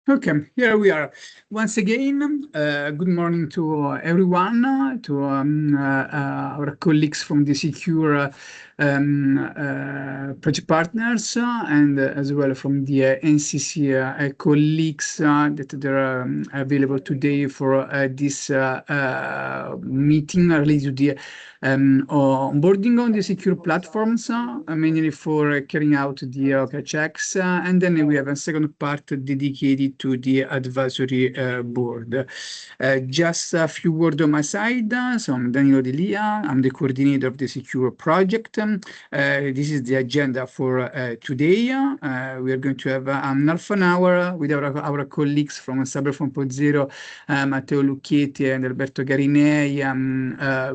Okay, here we are. Once again, good morning to everyone, to our colleagues from the Secure project partners, and as well from the NCC colleagues that are available today for this meeting related to the onboarding on the secure platforms, mainly for carrying out the OK checks, and then we have a second part dedicated to the advisory board. Just a few words on my side. So I'm Danilo De Lia. I'm the coordinator of the secure project. This is the agenda for today. We are going to have half an hour with our colleagues from Cyber 4.0, Matteo Lucchetti and Alberto Garinei,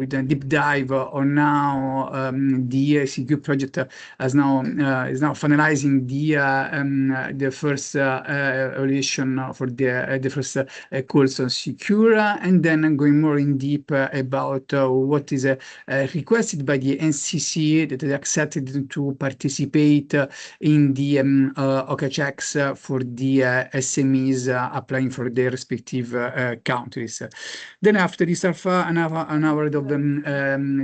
with a deep dive on now the secure project is now finalizing the first evaluation for the first calls on secure, and then going more in deep about what is requested by the NCC that is accepted to participate in the OK checks for the SMEs applying for their respective countries. Then after this an hour of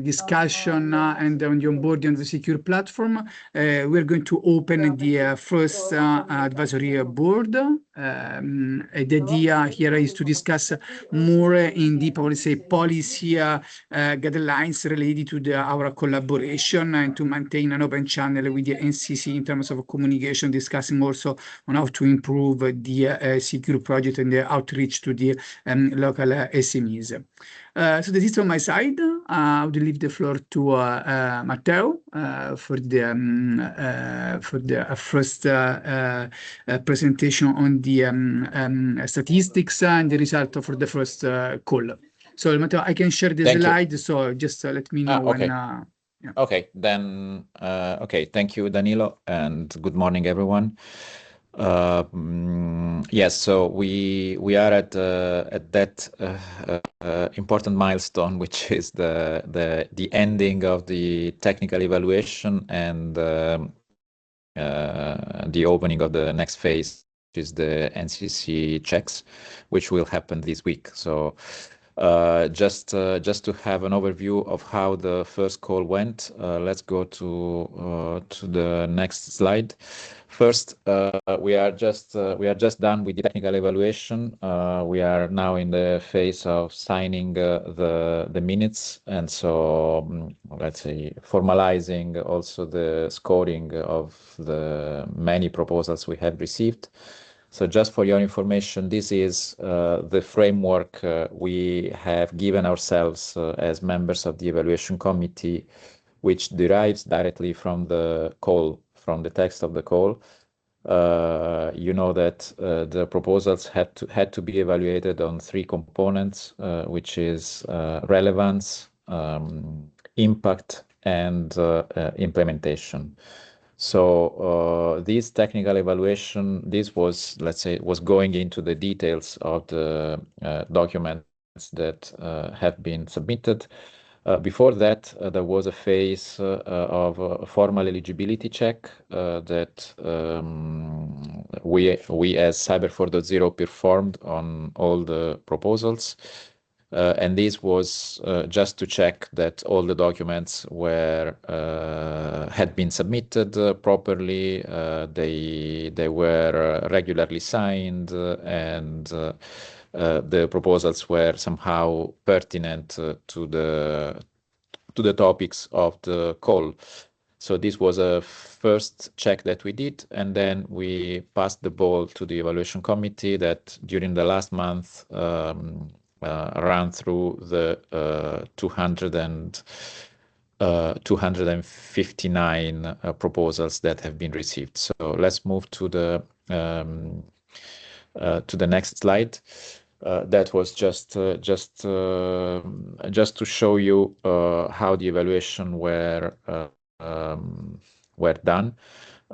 discussion and on the onboarding of the secure platform, we're going to open the first advisory board. The idea here is to discuss more in deep, I would say, policy guidelines related to our collaboration and to maintain an open channel with the NCC in terms of communication, discussing also on how to improve the secure project and the outreach to the local SMEs. So this is on my side. I would leave the floor to Matteo for the first presentation on the statistics and the result for the first call. So Matteo, I can share the slide. So just let me know when. Yeah. Okay, then. Okay, thank you, Danilo, and good morning, everyone. Yes, so we are at that important milestone, which is the ending of the technical evaluation and the opening of the next phase, which is the NCC checks, which will happen this week. So just to have an overview of how the first call went, let's go to the next slide. First, we are just done with the technical evaluation. We are now in the phase of signing the minutes, and so let's say formalizing also the scoring of the many proposals we have received. So just for your information, this is the framework we have given ourselves as members of the evaluation committee, which derives directly from the call, from the text of the call. You know that the proposals had to be evaluated on three components, which is relevance, impact, and implementation. So this technical evaluation, this was, let's say, was going into the details of the documents that have been submitted. Before that, there was a phase of a formal eligibility check that we as Cyber 4.0 performed on all the proposals. And this was just to check that all the documents had been submitted properly. They were regularly signed, and the proposals were somehow pertinent to the topics of the call. So this was a first check that we did, and then we passed the ball to the evaluation committee that during the last month ran through the 259 proposals that have been received. So let's move to the next slide. That was just to show you how the evaluation were done.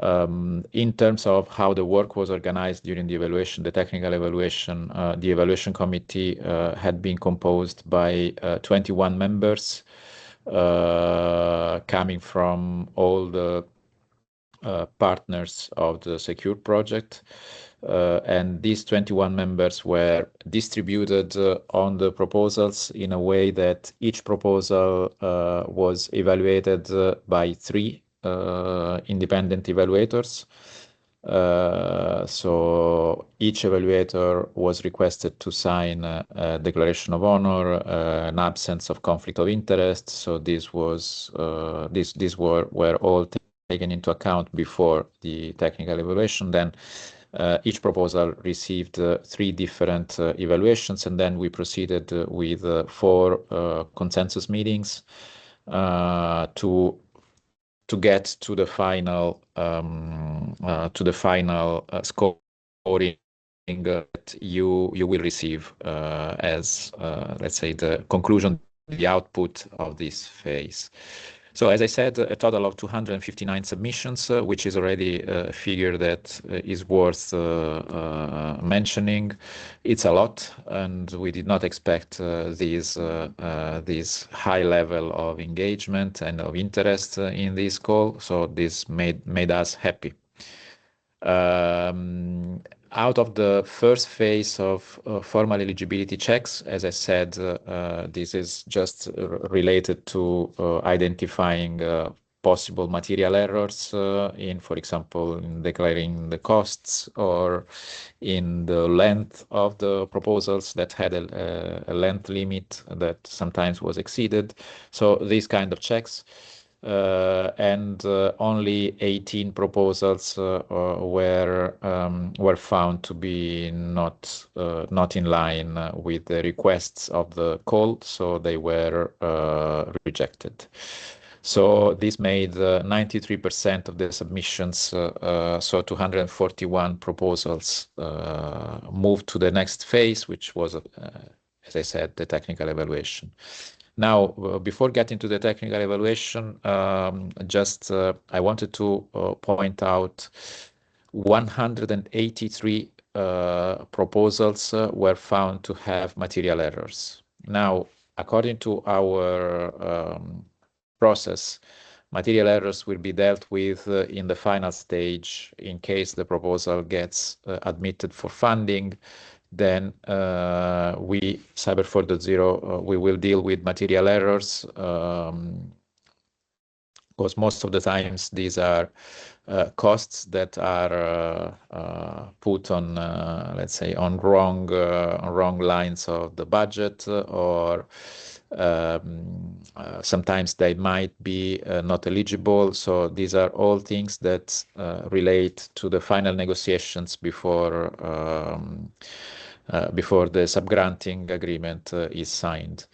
In terms of how the work was organized during the evaluation, the technical evaluation, the evaluation committee had been composed by 21 members. coming from all the partners of the secure project. And these 21 members were distributed on the proposals in a way that each proposal was evaluated by 3 independent evaluators. So each evaluator was requested to sign a declaration of honor, an absence of conflict of interest. So these were all taken into account before the technical evaluation. Then each proposal received 3 different evaluations, and then we proceeded with 4 consensus meetings to get to the final scoring that you will receive as let's say the conclusion, the output of this phase. So as I said, a total of 259 submissions, which is already a figure that is worth mentioning. It's a lot, and we did not expect this high level of engagement and of interest in this call. So this made us happy. Out of the first phase of formal eligibility checks, as I said, this is just related to identifying possible material errors in, for example, in declaring the costs or in the length of the proposals that had a length limit that sometimes was exceeded. So these kind of checks. And only 18 proposals were found to be not in line with the requests of the call, so they were rejected. So this made 93% of the submissions, so 241 proposals moved to the next phase, which was, as I said, the technical evaluation. Now, before getting to the technical evaluation, I wanted to point out 183 proposals were found to have material errors. Now, according to our process, material errors will be dealt with in the final stage in case the proposal gets admitted for funding. Then we, Cyber 4.0, we will deal with material errors because most of the times these are costs that are put on, let's say, on wrong lines of the budget, or sometimes they might be not eligible. So these are all things that relate to the final negotiations before the subgranting agreement is signed.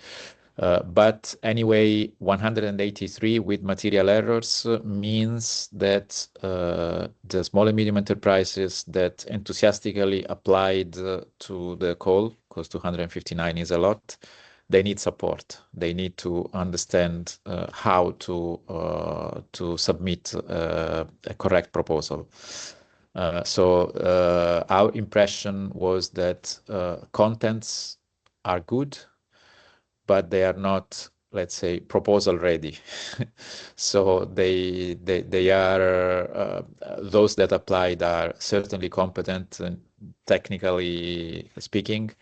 But anyway, 183 with material errors means that the small and medium enterprises that enthusiastically applied to the call, because 259 is a lot, they need support. They need to understand how to submit a correct proposal. So our impression was that contents are good, but they are not, let's say, proposal ready. So they are those that applied are certainly competent and technically speaking,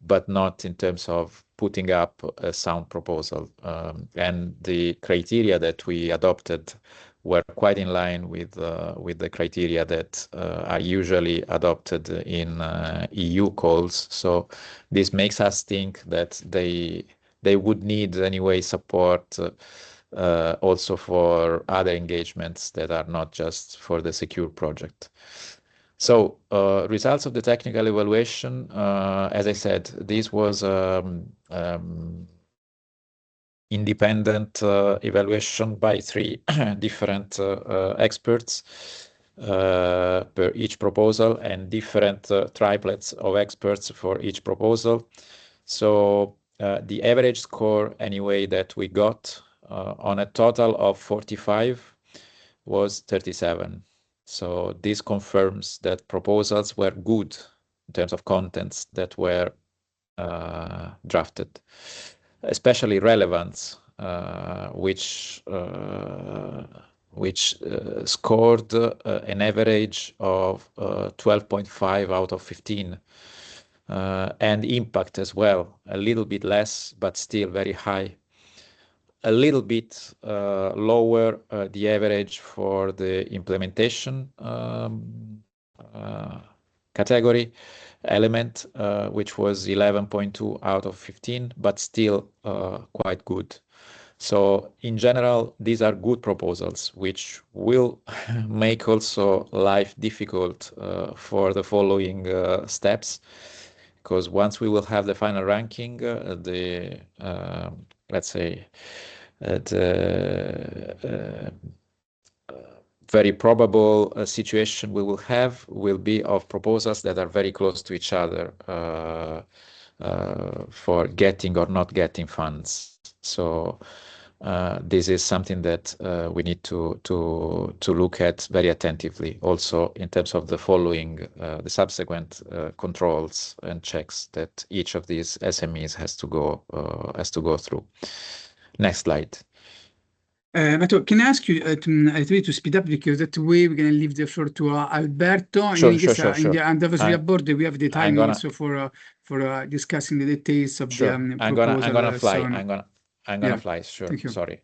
but not in terms of putting up a sound proposal. And the criteria that we adopted were quite in line with the criteria that are usually adopted in EU calls. So this makes us think that they would need anyway support also for other engagements that are not just for the secure project. So results of the technical evaluation, as I said, this was independent evaluation by 3 different experts per each proposal, and different triplets of experts for each proposal. So the average score anyway that we got on a total of 45 was 37. So this confirms that proposals were good in terms of contents that were drafted, especially relevance. which scored an average of 12.5 out of 15, and impact as well, a little bit less, but still very high. A little bit lower the average for the implementation category element, which was 11.2 out of 15, but still quite good. So in general, these are good proposals, which will make also life difficult for the following steps, because once we will have the final ranking, the let's say the very probable situation we will have will be of proposals that are very close to each other for getting or not getting funds. So this is something that we need to look at very attentively, also in terms of the following, the subsequent controls and checks that each of these SMEs has to go through. Next slide. Matteo, can I ask you a little bit to speed up, because that way we're going to leave the floor to Alberto. Sure, In any case, sure. in the advisory board, we have the time gonna, also for discussing the details of sure. the I'm proposal. gonna fly. So on. I'm gonna Yeah. fly. Sure. Thank you. Sorry.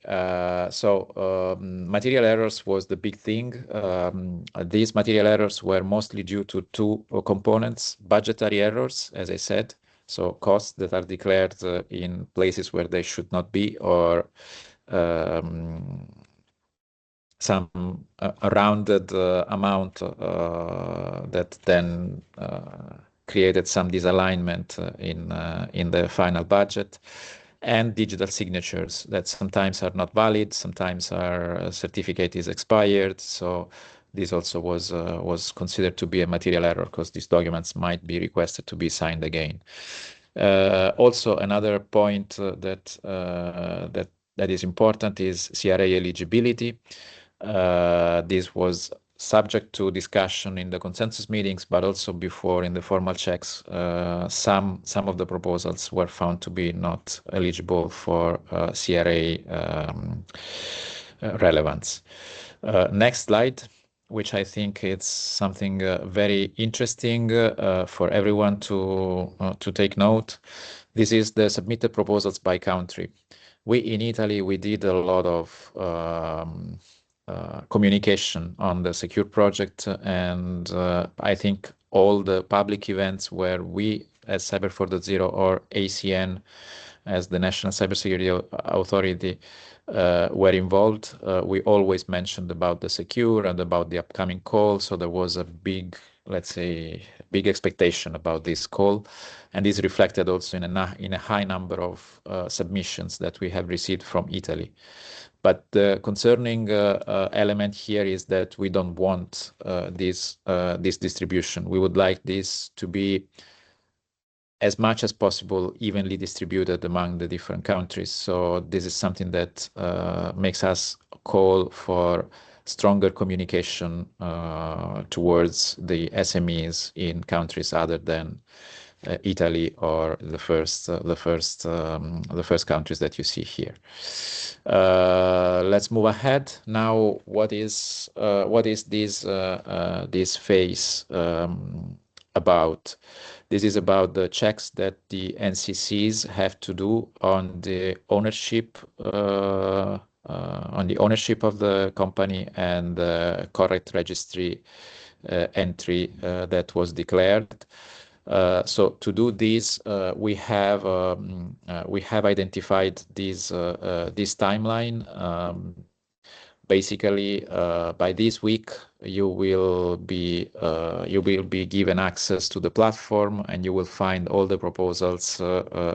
So material errors was the big thing. These material errors were mostly due to two components: budgetary errors, as I said, so costs that are declared in places where they should not be, or some rounded amount that then created some disalignment in the final budget, and digital signatures that sometimes are not valid, sometimes our certificate is expired. So this also was considered to be a material error, because these documents might be requested to be signed again. Also, another point that is important is CRA eligibility. This was subject to discussion in the consensus meetings, but also before in the formal checks. Some of the proposals were found to be not eligible for CRA relevance. Next slide, which I think it's something very interesting for everyone to take note. This is the submitted proposals by country. We in Italy, we did a lot of communication on the Secure project, and I think all the public events where we as Cyber 4.0 or ACN as the National Cybersecurity Authority were involved, we always mentioned about the Secure and about the upcoming call. So there was a big, let's say, big expectation about this call, and is reflected also in a high number of submissions that we have received from Italy. But the concerning element here is that we don't want this distribution. We would like this to be as much as possible evenly distributed among the different countries. So this is something that makes us call for stronger communication towards the SMEs in countries other than Italy or the first countries that you see here. Let's move ahead now. What is this phase about? This is about the checks that the NCCs have to do on the ownership of the company and the correct registry entry that was declared. So to do this, we have identified this timeline. Basically, by this week, you will be given access to the platform, and you will find all the proposals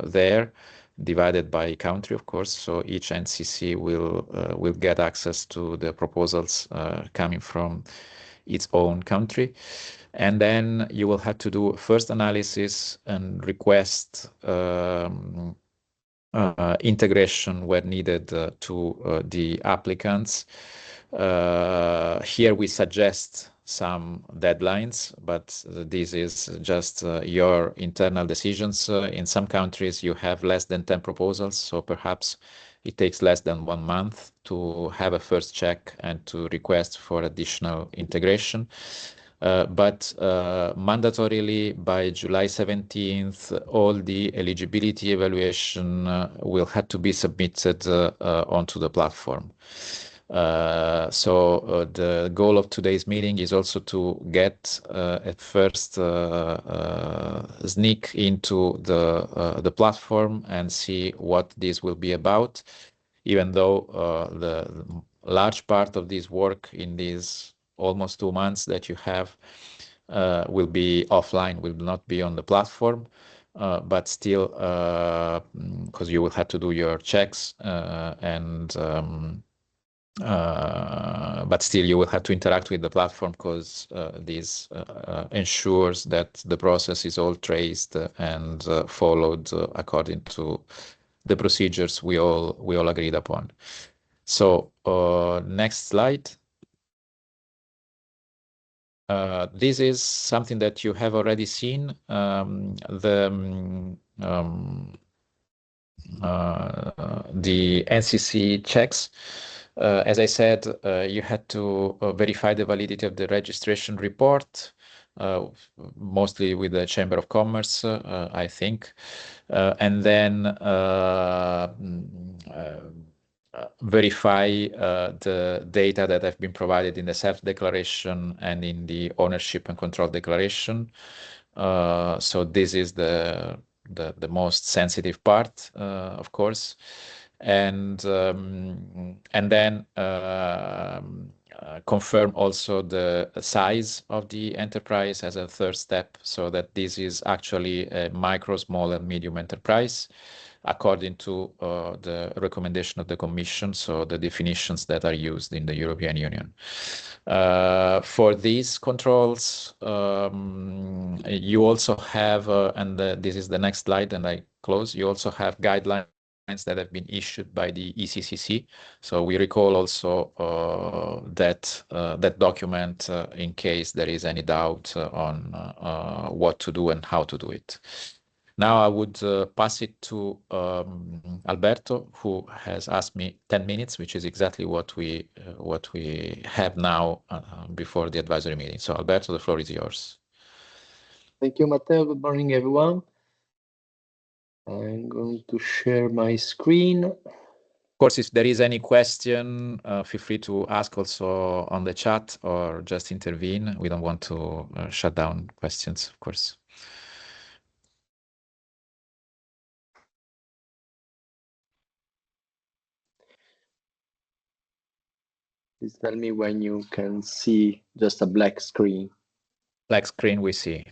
there, divided by country, of course. So each NCC will get access to the proposals coming from its own country. And then you will have to do first analysis and request integration where needed to the applicants. Here we suggest some deadlines, but this is just your internal decisions. In some countries, you have less than 10 proposals, so perhaps it takes less than 1 month to have a first check and to request for additional integration. But mandatorily by July 17th, all the eligibility evaluation will have to be submitted onto the platform. So the goal of today's meeting is also to get a first sneak into the platform and see what this will be about, even though the large part of this work in these almost 2 months that you have will be offline, will not be on the platform. But still, because you will have to do your checks but still you will have to interact with the platform, because this ensures that the process is all traced and followed according to the procedures we all agreed upon. So next slide. This is something that you have already seen. The NCC checks. As I said, you had to verify the validity of the registration report, mostly with the Chamber of Commerce, I think, and then verify the data that have been provided in the self-declaration and in the ownership and control declaration. So this is the most sensitive part, of course, and then confirm also the size of the enterprise as a third step, so that this is actually a micro, small, and medium enterprise, according to the recommendation of the Commission, so the definitions that are used in the European Union. For these controls, you also have, and this is the next slide, and I close, you also have guidelines that have been issued by the ECCC. So we recall also that document in case there is any doubt on what to do and how to do it. Now I would pass it to Alberto, who has asked me 10 minutes, which is exactly what we have now before the advisory meeting. So Alberto, the floor is yours. Thank you, Matteo. Good morning, everyone. I'm going to share my screen. Of course, if there is any question, feel free to ask also on the chat or just intervene. We don't want to shut down questions, of course. Please tell me when you can see just a black screen. Black screen we see.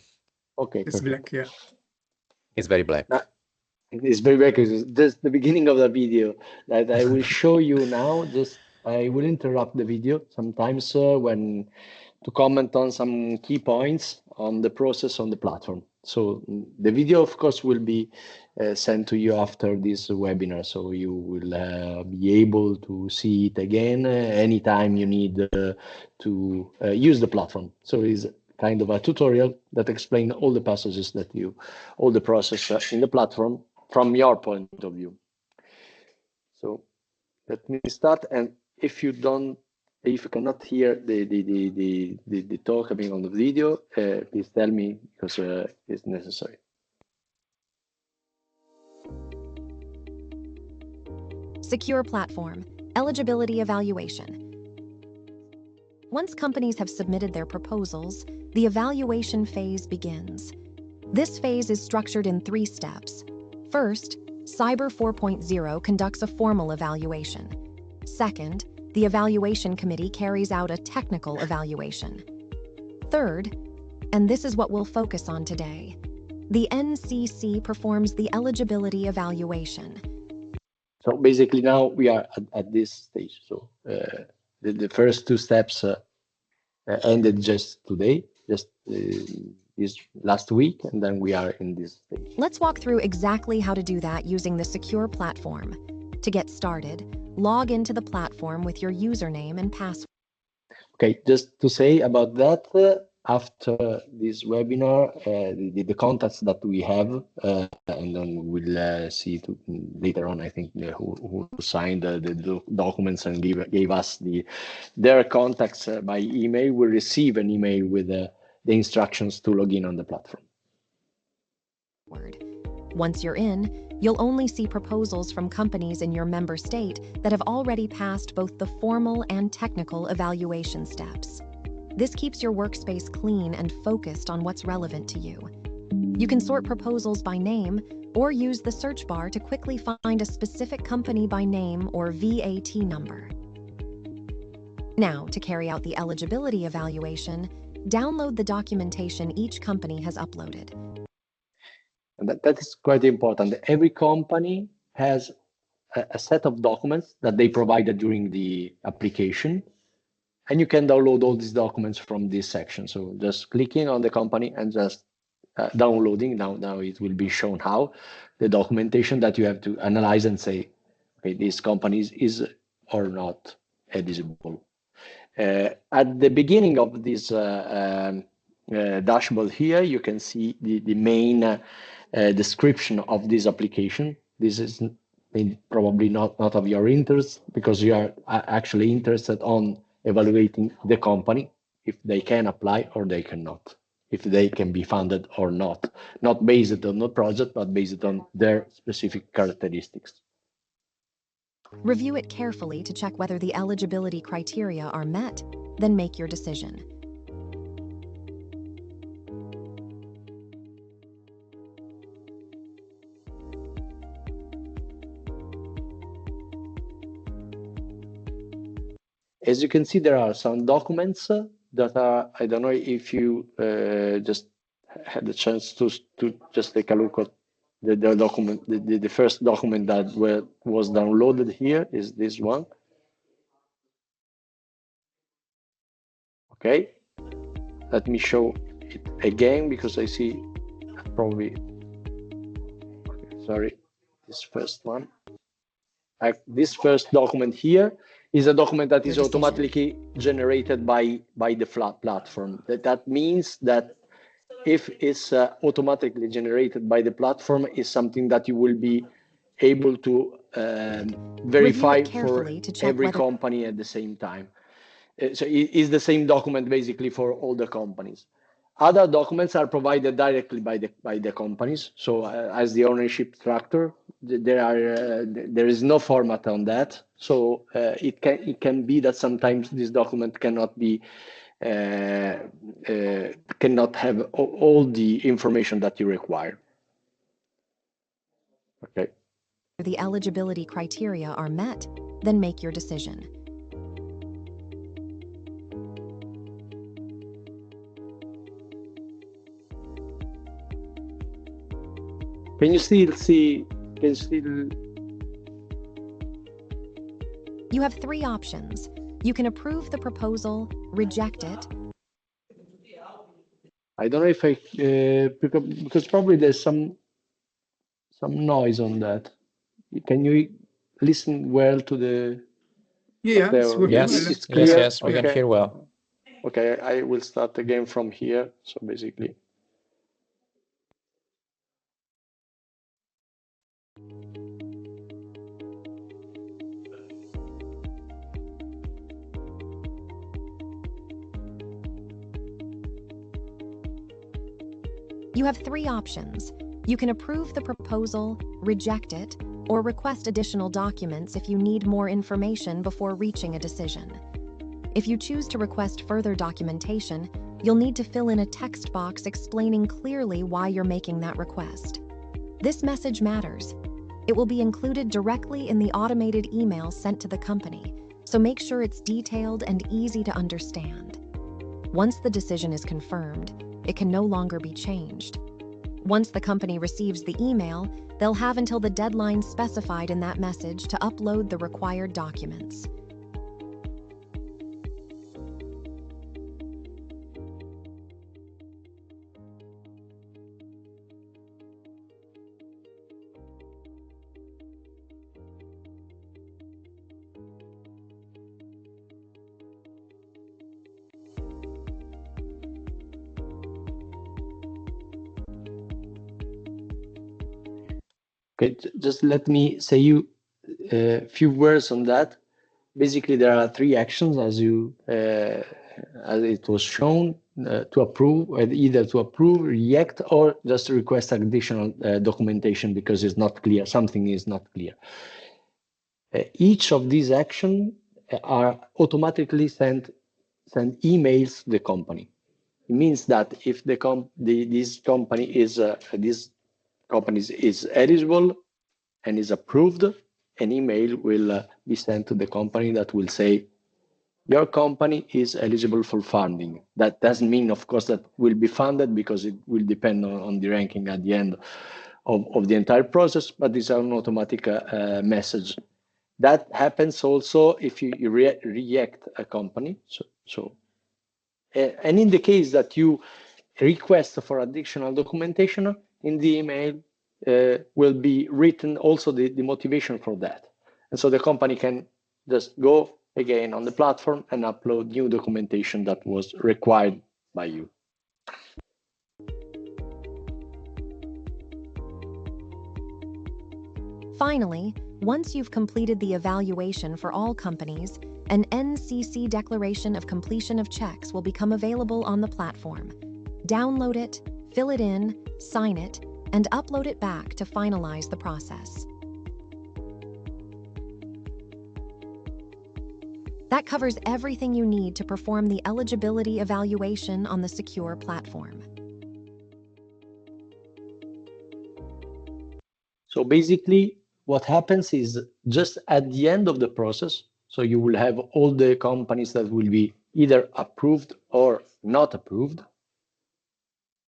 Okay, It's black, yeah. It's very black. It's very black. It's just the beginning of the video that I will show you now. Just I will interrupt the video sometimes when to comment on some key points on the process on the platform. So the video, of course, will be sent to you after this webinar, so you will be able to see it again anytime you need to use the platform. So it's kind of a tutorial that explains all the passages that all the process in the platform from your point of view. So let me start, and if you cannot hear the talk coming on the video, please tell me, because it's necessary. Secure platform, eligibility evaluation. Once companies have submitted their proposals, the evaluation phase begins. This phase is structured in 3 steps. First, Cyber 4.0 conducts a formal evaluation. Second, the evaluation committee carries out a technical evaluation. Third, and this is what we'll focus on today, the NCC performs the eligibility evaluation. So basically now we are at this stage. So the first 2 steps ended just today, just this last week, and then we are in this stage. Let's walk through exactly how to do that using the secure platform. To get started, log into the platform with your username and password. Okay, just to say about that, after this webinar, the contacts that we have, and then we'll see later on, I think, who signed the documents and gave us their contacts by email, will receive an email with the instructions to log in on the platform. Once you're in, you'll only see proposals from companies in your member state that have already passed both the formal and technical evaluation steps. This keeps your workspace clean and focused on what's relevant to you. You can sort proposals by name or use the search bar to quickly find a specific company by name or VAT number. Now, to carry out the eligibility evaluation, download the documentation each company has uploaded. And that is quite important. Every company has a set of documents that they provided during the application, and you can download all these documents from this section. So just clicking on the company and just downloading. Now it will be shown how the documentation that you have to analyze and say, okay, this company is or not eligible. At the beginning of this dashboard here, you can see the main description of this application. This is probably not of your interest because you are actually interested on evaluating the company, if they can apply or they cannot, if they can be funded or not based on the project, but based on their specific characteristics. Review it carefully to check whether the eligibility criteria are met, then make your decision. As you can see, there are some documents that are, I don't know if you just had the chance to just take a look at the document. The first document that was downloaded here is this one. Okay, let me show it again because I see probably, okay, sorry, this first one. This first document here is a document that is automatically generated by the platform. That means that if it's automatically generated by the platform, is something that you will be able to verify for every company at the same time. So it is the same document basically for all the companies. Other documents are provided directly by the companies. So as the ownership structure, there is no format on that. So it can be that sometimes this document cannot be cannot have all the information that you require. Okay. If the eligibility criteria are met, then make your decision. Can you still see? You have three options. You can approve the proposal, reject it. I don't know if I because probably there's some noise on that. Can you listen well to the? Yeah, it's working. Yes, clear? yes, we okay. can hear well. Okay, I will start again from here. So basically. You have three options. You can approve the proposal, reject it, or request additional documents if you need more information before reaching a decision. If you choose to request further documentation, you'll need to fill in a text box explaining clearly why you're making that request. This message matters. It will be included directly in the automated email sent to the company, so make sure it's detailed and easy to understand. Once the decision is confirmed, it can no longer be changed. Once the company receives the email, they'll have until the deadline specified in that message to upload the required documents. Okay, just let me say you a few words on that. Basically, there are three actions as it was shown to approve, either to approve, reject, or just request additional documentation because it's not clear, something is not clear. Each of these actions are automatically send emails to the company. It means that if this company is eligible and is approved, an email will be sent to the company that will say, your company is eligible for funding. That doesn't mean, of course, that will be funded because it will depend on the ranking at the end of the entire process, but it's an automatic message. That happens also if you reject a company. And in the case that you request for additional documentation, in the email will be written also the motivation for that. And so the company can just go again on the platform and upload new documentation that was required by you. Finally, once you've completed the evaluation for all companies, an NCC declaration of completion of checks will become available on the platform. Download it, fill it in, sign it, and upload it back to finalize the process. That covers everything you need to perform the eligibility evaluation on the secure platform. So basically, what happens is just at the end of the process, so you will have all the companies that will be either approved or not approved.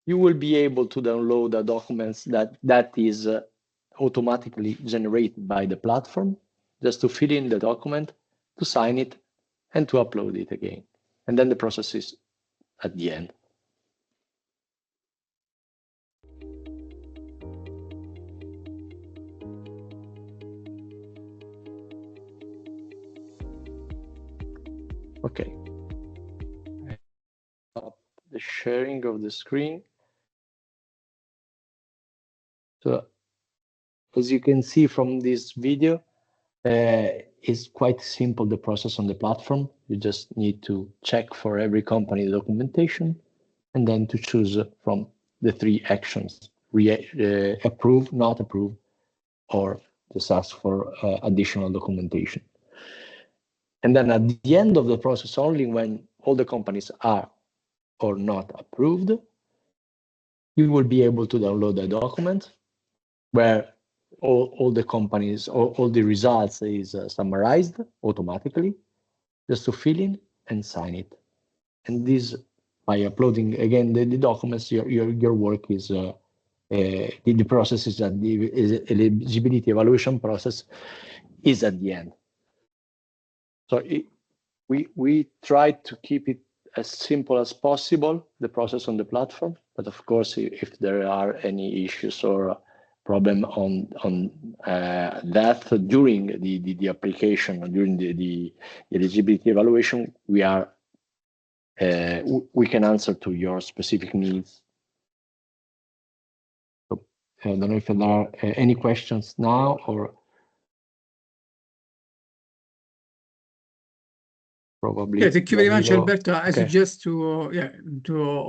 You will be able to download the documents that is automatically generated by the platform, just to fill in the document, to sign it, and to upload it again. And then the process is at the end. Okay. Stop the sharing of the screen. So as you can see from this video, it's quite simple, the process on the platform. You just need to check for every company documentation and then to choose from the three actions, approve, not approve, or just ask for additional documentation. And then at the end of the process, only when all the companies are or not approved, you will be able to download the document where all the companies, all the results is summarized automatically, just to fill in and sign it. And this, by uploading again the documents, your work is, the process is at the eligibility evaluation process is at the end. So we try to keep it as simple as possible, the process on the platform. But of course, if there are any issues or problem on that during the application or during the eligibility evaluation, we can answer to your specific needs. So, I don't know if there are any questions now or probably. Yeah, thank you very much, Alberto. I Okay. suggest to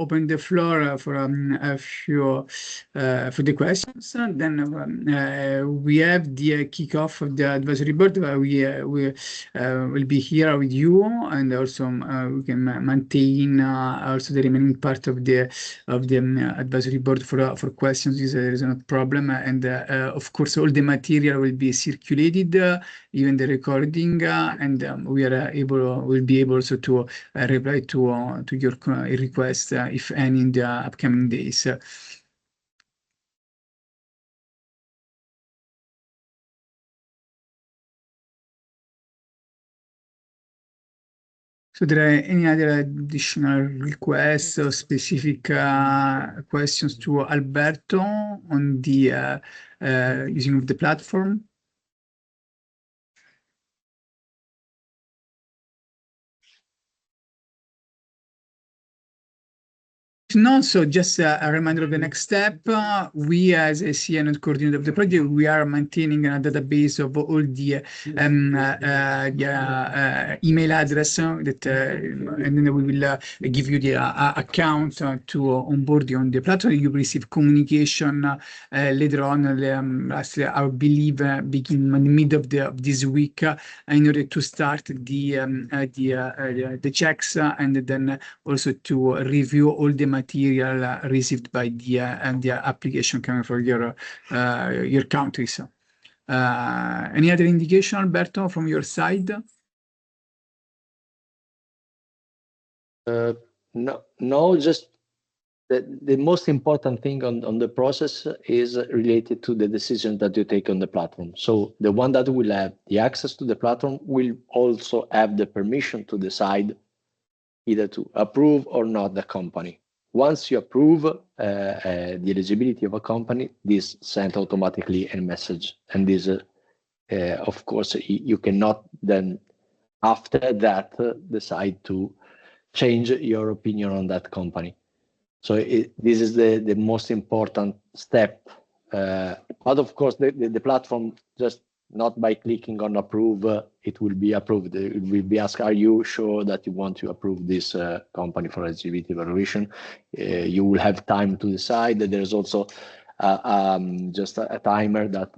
open the floor for a few for the questions. Then we have the kickoff of the advisory board. We will be here with you, and also we can maintain also the remaining part of the advisory board for questions. There is no problem, and of course all the material will be circulated, even the recording, and we'll be able also to reply to your request, if any, in the upcoming days. So there are any other additional requests or specific questions to Alberto on the using of the platform? No, so just a reminder of the next step. We, as a CN and coordinator of the project, we are maintaining a database of all the email address that, and then we will give you the account to onboard you on the platform. You receive communication later on. I believe begin mid of this week in order to start the checks and then also to review all the material received by the application coming from your country. So, any other indication, Alberto, from your side? No, just the most important thing on the process is related to the decision that you take on the platform. So the one that will have the access to the platform will also have the permission to decide either to approve or not the company. Once you approve the eligibility of a company, this sent automatically a message. And this, of course, you cannot then, after that, decide to change your opinion on that company. So this is the most important step. But of course, the platform, just not by clicking on approve, it will be approved. It will be asked, are you sure that you want to approve this company for eligibility evaluation? You will have time to decide. There's also just a timer that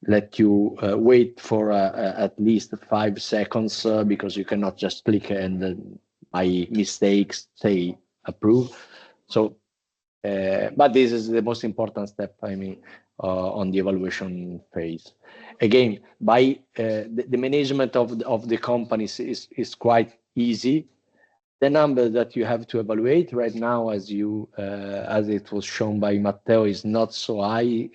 let you wait for at least 5 seconds because you cannot just click and by mistakes say approve. So, but this is the most important step, I mean, on the evaluation phase. Again, by the management of the companies is quite easy. The number that you have to evaluate right now, as it was shown by Matteo, is not so high.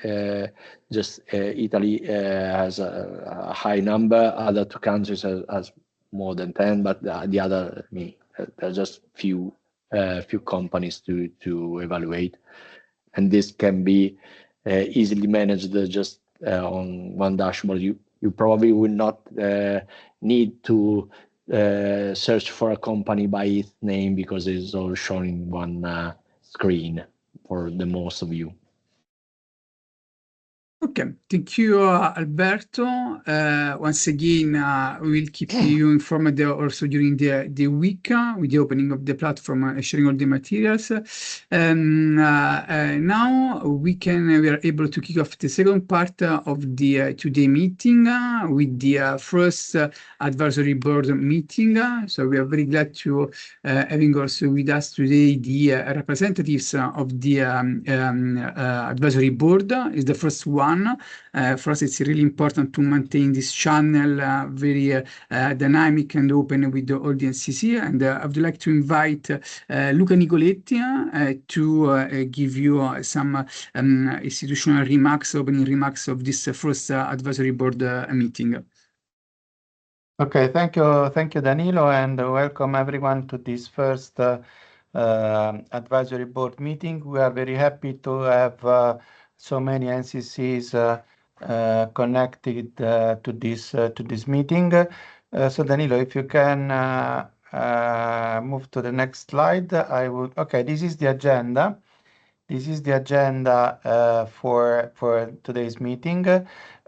Just Italy has a high number. Other 2 countries has more than 10, but the other, I mean, there are just few companies to evaluate, and this can be easily managed just on one dashboard. You probably will not need to search for a company by its name because it's all shown in one screen for the most of you. Okay, thank you, Alberto. Once again, we will keep you informed also during the week with the opening of the platform, sharing all the materials. Now we are able to kick off the second part of the today meeting with the first advisory board meeting. So we are very glad to having also with us today the representatives of the advisory board. Is the first one. For us, it's really important to maintain this channel very dynamic and open with all the NCC. And I would like to invite Luca Nicoletti to give you some institutional remarks, opening remarks of this first advisory board meeting. Okay, thank you, Danilo, and welcome everyone to this first advisory board meeting. We are very happy to have so many NCCs connected to this meeting. So Danilo, if you can move to the next slide, I would. Okay, this is the agenda. This is the agenda for today's meeting.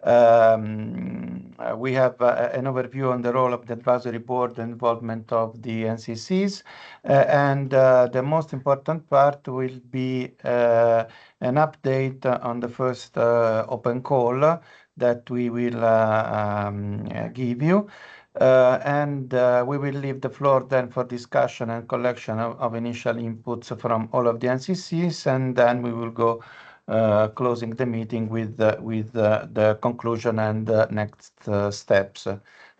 We have an overview on the role of the advisory board, the involvement of the NCCs, and the most important part will be an update on the first open call that we will give you. And we will leave the floor then for discussion and collection of initial inputs from all of the NCCs, and then we will go closing the meeting with the conclusion and next steps.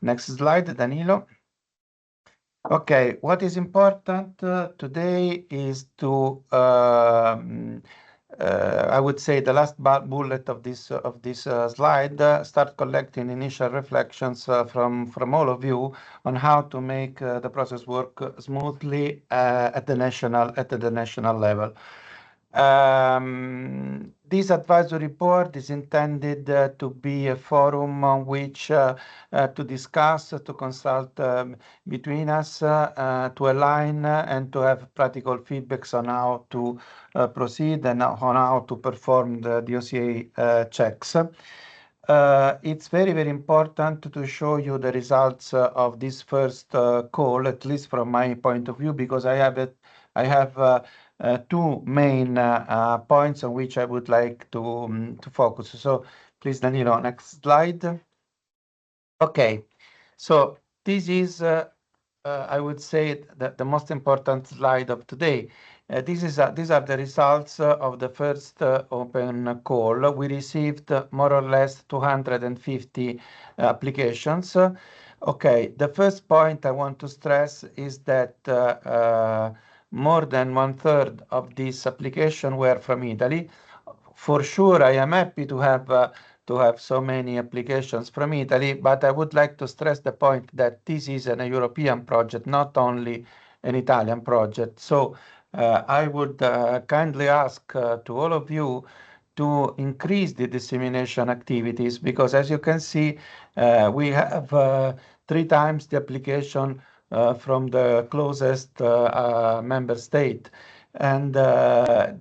Next slide, Danilo. Okay, what is important today is to I would say the last bullet of this slide, start collecting initial reflections from all of you on how to make the process work smoothly at the national level. This advisory board is intended to be a forum on which to discuss, to consult between us, to align and to have practical feedbacks on how to proceed and on how to perform the OCA checks. It's very, very important to show you the results of this first call, at least from my point of view, because I have two main points on which I would like to focus. So please, Danilo, next slide. Okay, so this is, I would say, the most important slide of today. These are the results of the first open call. We received more or less 250 applications. Okay, the first point I want to stress is that more than 1/3 of these applications were from Italy. For sure, I am happy to have so many applications from Italy, but I would like to stress the point that this is a European project, not only an Italian project. So I would kindly ask to all of you to increase the dissemination activities, because as you can see, we have 3 times the application from the closest member state. And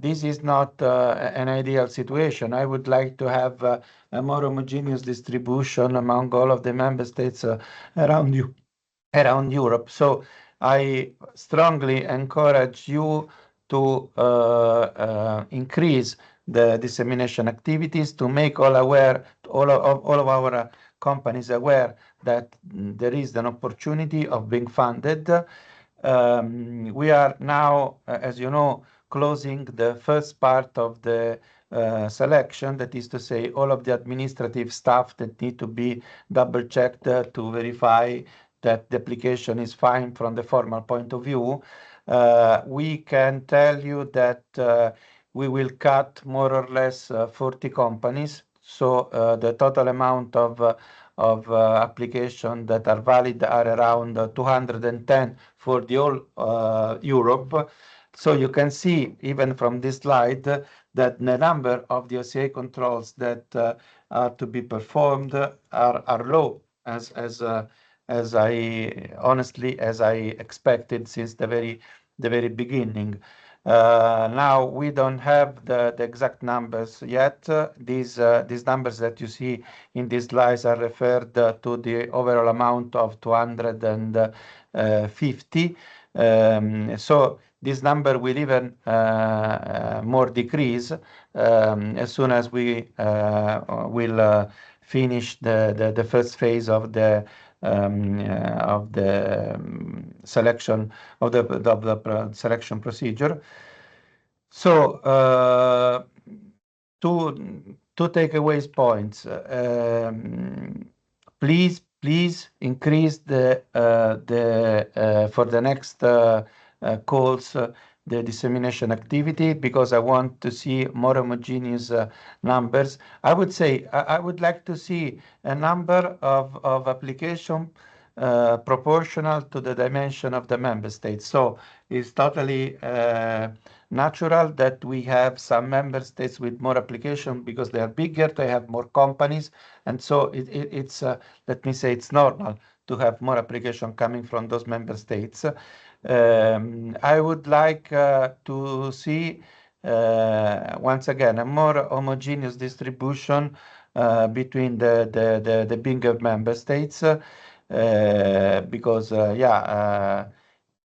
this is not an ideal situation. I would like to have a more homogeneous distribution among all of the member states around Europe. So I strongly encourage you to increase the dissemination activities, to make all of our companies aware that there is an opportunity of being funded. We are now, as you know, closing the first part of the selection, that is to say, all of the administrative staff that need to be double-checked to verify that the application is fine from the formal point of view. We can tell you that we will cut more or less 40 companies. So the total amount of applications that are valid are around 210 for the whole Europe. So you can see, even from this slide, that the number of the OCA controls that are to be performed are low, as I honestly as I expected since the very beginning. Now we don't have the exact numbers yet. These numbers that you see in these slides are referred to the overall amount of 250. So this number will even more decrease as soon as we will finish the first phase of the selection of the selection procedure. So two takeaways points. Please increase the for the next calls the dissemination activity, because I want to see more homogeneous numbers. I would say I would like to see a number of application proportional to the dimension of the member states. So it's totally natural that we have some member states with more application because they are bigger, they have more companies, and so it's let me say it's normal to have more application coming from those member states. I would like to see once again a more homogeneous distribution between the bigger member states, because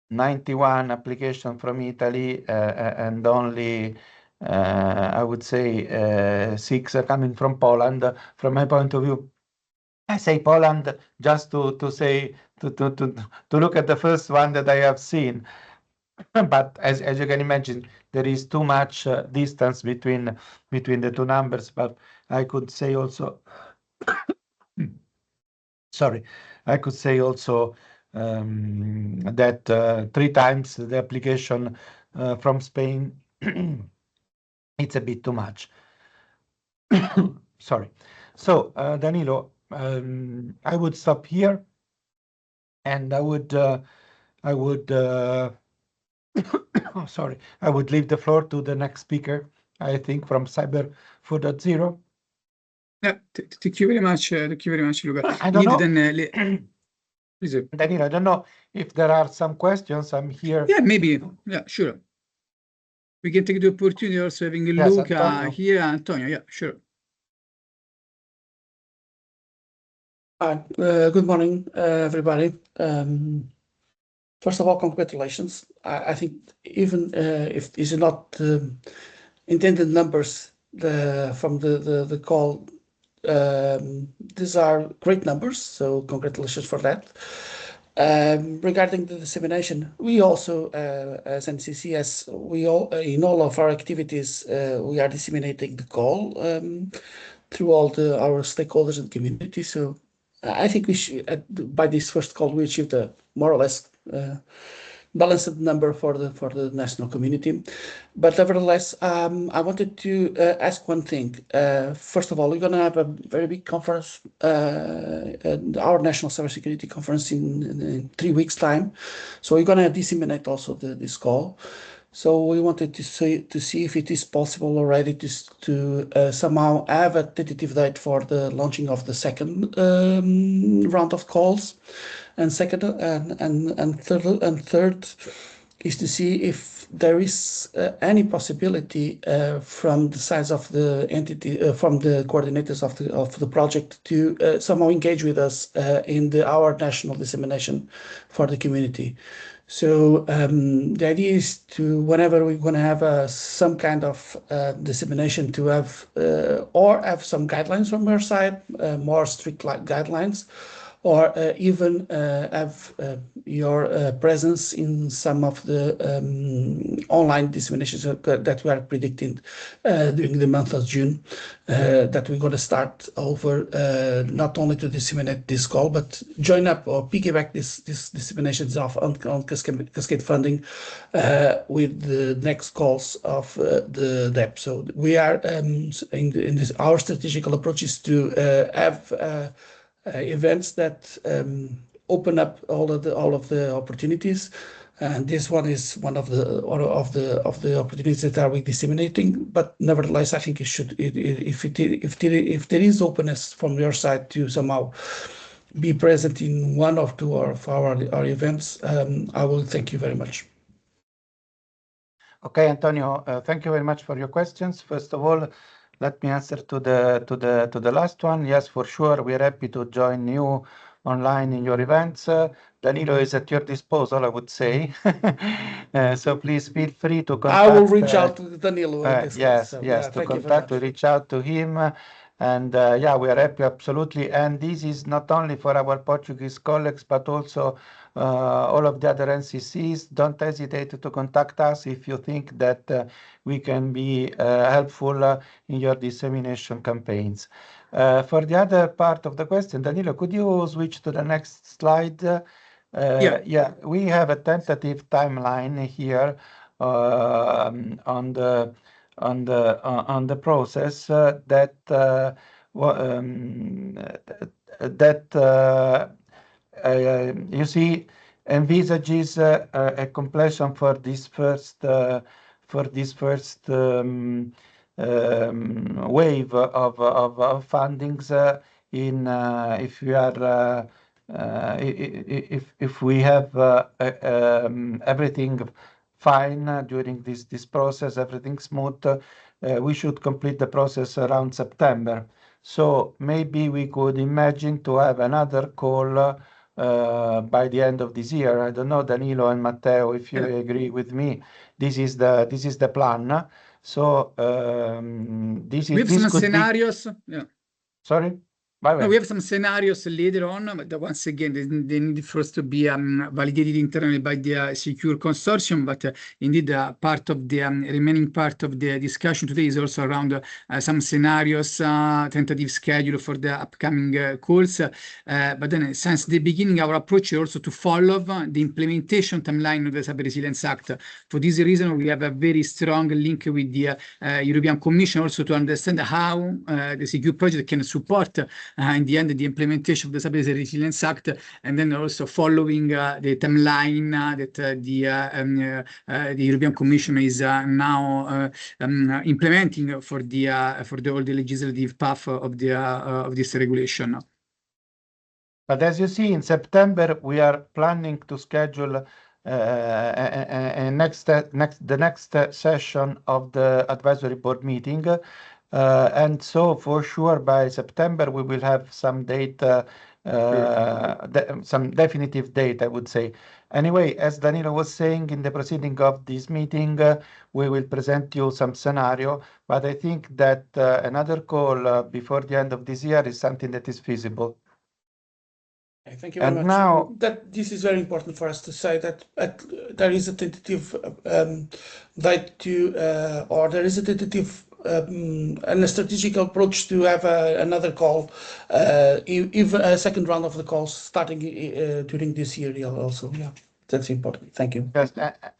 91 application from Italy and only I would say 6 are coming from Poland. From my point of view, I say Poland just to say to look at the first one that I have seen. But as you can imagine, there is too much distance between the two numbers. But I could say also, sorry, I could say also that 3 times the application from Spain, it's a bit too much. Sorry. So Danilo, I would stop here, and I would sorry, I would leave the floor to the next speaker, I think from Cyber 4.0. Yeah, thank you very much. Thank you very much, Luca. I don't know. Then, please. Daniel, I don't know if there are some questions. I'm here. Yeah, maybe. Yeah, sure. We can take the opportunity also having Luca Antonio. here. Antonio, yeah, sure. Good morning, everybody. First of all, congratulations. I think even if these are not intended numbers from the call, these are great numbers, so congratulations for that. Regarding the dissemination, we also, as NCCs, in all of our activities, we are disseminating the call through all our stakeholders and community. So I think we should, by this first call, we achieved a more or less balanced number for the national community. But nevertheless, I wanted to ask one thing. First of all, we're going to have a very big conference, our National Cybersecurity Conference in 3 weeks' time. So we're going to disseminate also this call. So we wanted to see if it is possible already to somehow have a tentative date for the launching of the second round of calls, and second and third is to see if there is any possibility from the size of the entity, from the coordinators of the project to somehow engage with us in our national dissemination for the community. So the idea is to, whenever we're going to have some kind of dissemination, to have or have some guidelines from our side, more strict guidelines, or even have your presence in some of the online disseminations that we are predicting during the month of June, that we're going to start over, not only to disseminate this call, but join up or piggyback these disseminations on cascade funding with the next calls of the DEP. So we are our strategical approach is to have events that open up all of the opportunities, and this one is one of the opportunities that are we disseminating. But nevertheless, I think it should, if there is openness from your side to somehow be present in one or two of our events, I will thank you very much. Okay, Antonio, thank you very much for your questions. First of all, let me answer to the last one. Yes, for sure, we are happy to join you online in your events. Danilo is at your disposal, I would say. So please feel free to contact. I will reach out to Danilo. Yes, to contact, to reach out to him. And yeah, we are happy, absolutely. And this is not only for our Portuguese colleagues, but also all of the other NCCs. Don't hesitate to contact us if you think that we can be helpful in your dissemination campaigns. For the other part of the question, Danilo, could you switch to the next slide? Yeah, we have a tentative timeline here on the process that you see envisages a completion for this first wave of fundings if we have everything fine during this process, everything smooth, we should complete the process around September. So maybe we could imagine to have another call by the end of this year. I don't know, Danilo and Matteo, if you agree with me. This is the plan. So this we have some scenarios. Sorry. No, we have some scenarios later on, but once again, they need first to be validated internally by the Secure Consortium. But indeed, part of the remaining part of the discussion today is also around some scenarios, tentative schedule for the upcoming calls. But then, since the beginning, our approach is also to follow the implementation timeline of the Cyber Resilience Act. For this reason, we have a very strong link with the European Commission also to understand how the Secure project can support in the end, the implementation of the Stability and Resilience Act, and then also following the timeline that the European Commission is now implementing for all the legislative path of this regulation. But as you see, in September, we are planning to schedule the next session of the advisory board meeting. And so for sure by September, we will have some data, some definitive date, I would say. Anyway, as Danilo was saying in the proceeding of this meeting, we will present you some scenario, but I think that another call before the end of this year is something that is feasible. Thank you very much. Now, that this is very important for us to say that there is a tentative date to, or there is a tentative and a strategic approach to have another call, even a second round of the calls starting during this year also. Yeah, that's important. Thank you. Yes,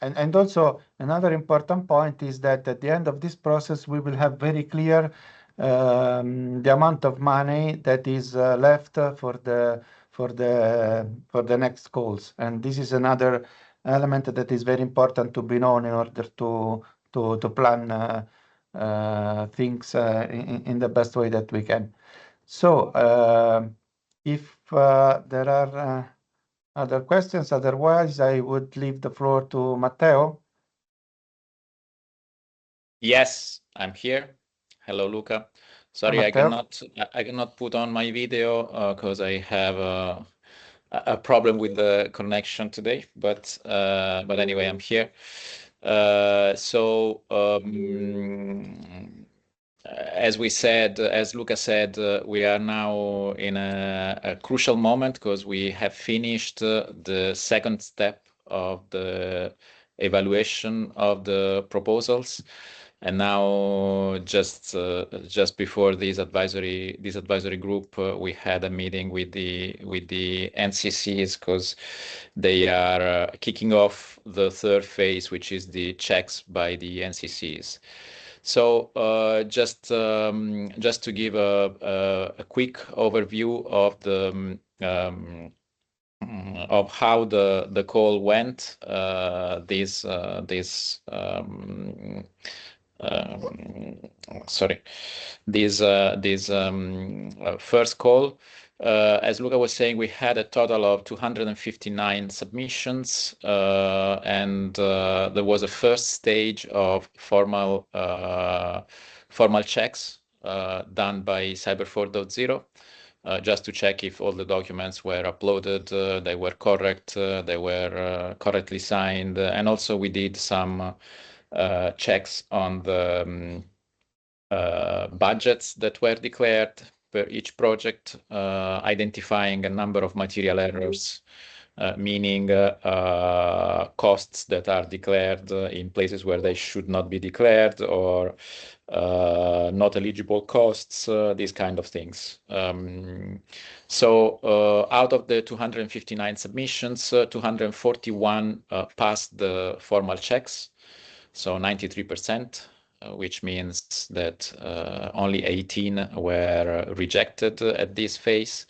and also another important point is that at the end of this process, we will have very clear the amount of money that is left for the next calls, and this is another element that is very important to be known in order to plan things in the best way that we can. So if there are other questions, otherwise I would leave the floor to Matteo. Yes, I'm here. Hello, Luca. Sorry, I cannot put on my video because I have a problem with the connection today. But anyway, I'm here. As we said, as Luca said, we are now in a crucial moment because we have finished the second step of the evaluation of the proposals. And now, just before this advisory group, we had a meeting with the NCCs because they are kicking off the third phase, which is the checks by the NCCs. So just to give a quick overview of the of how the call went, this first call. As Luca was saying, we had a total of 259 submissions, and there was a first stage of formal checks done by Cyber 4.0. Just to check if all the documents were uploaded, they were correct, they were correctly signed, and also we did some checks on the budgets that were declared per each project, identifying a number of material errors, meaning costs that are declared in places where they should not be declared, or not eligible costs, these kind of things. So out of the 259 submissions, 241 passed the formal checks, so 93%, which means that only 18 were rejected at this phase,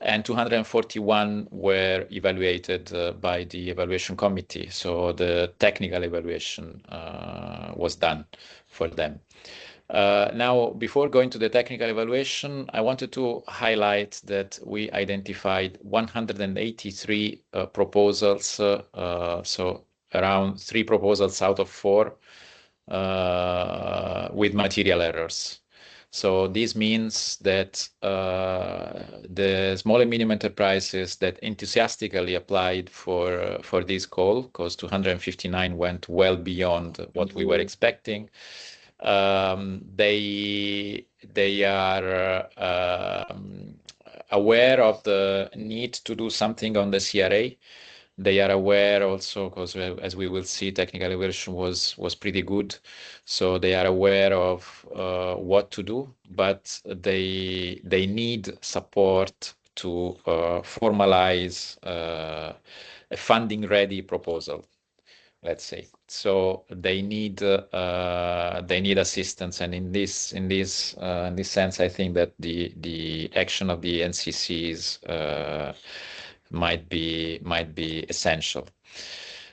and 241 were evaluated by the evaluation committee. So the technical evaluation was done for them. Now, before going to the technical evaluation, I wanted to highlight that we identified 183 proposals, so around 3 proposals out of 4 with material errors. So this means that the small and medium enterprises that enthusiastically applied for this call, because 259 went well beyond what we were expecting, they are aware of the need to do something on the CRA. They are aware also, because as we will see, technical evaluation was pretty good. So they are aware of what to do, but they need support to formalize a funding-ready proposal. let's say. So they need assistance, and in this sense, I think that the action of the NCCs might be essential.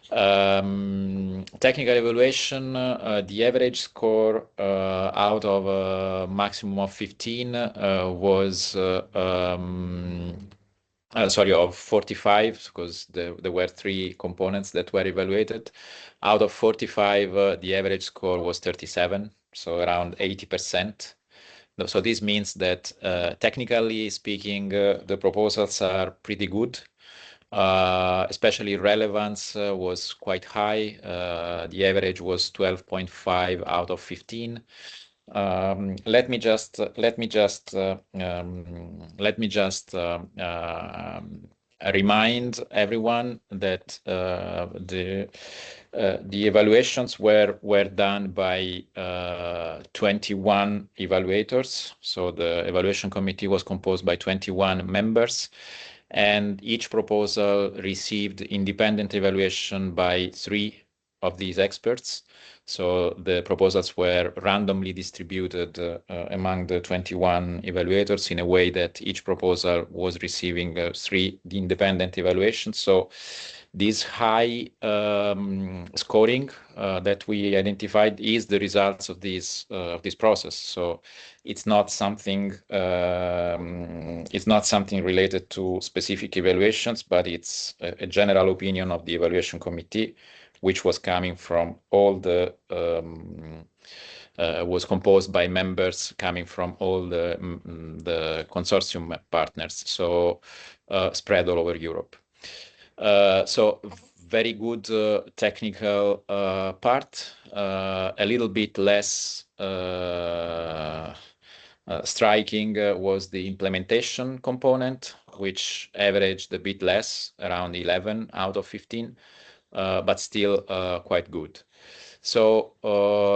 Technical evaluation, the average score out of a maximum of 15 was sorry, of 45, because there were 3 components that were evaluated. Out of 45, the average score was 37, so around 80%. So this means that technically speaking, the proposals are pretty good. Especially relevance was quite high. The average was 12.5 out of 15. Let me just remind everyone that the evaluations were done by 21 evaluators. So the evaluation committee was composed by 21 members, and each proposal received independent evaluation by 3 of these experts. So the proposals were randomly distributed among the 21 evaluators in a way that each proposal was receiving 3 independent evaluations. So this high scoring that we identified is the results of this process. So it's not something related to specific evaluations, but it's a general opinion of the evaluation committee, which was coming from all the was composed by members coming from all the consortium partners, so spread all over Europe. So very good technical part, a little bit less striking was the implementation component, which averaged a bit less, around 11 out of 15, but still quite good. So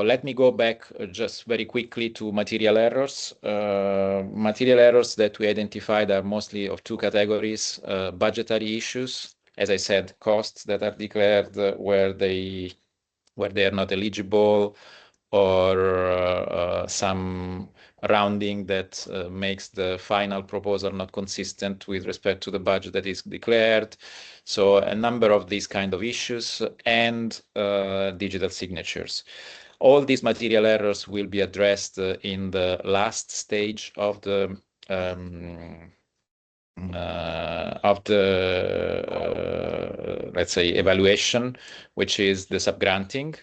let me go back just very quickly to material errors. Material errors that we identified are mostly of 2 categories: budgetary issues, as I said, costs that are declared where they are not eligible, or some rounding that makes the final proposal not consistent with respect to the budget that is declared. So a number of these kind of issues, and digital signatures. All these material errors will be addressed in the last stage of the let's say evaluation, which is the subgranting.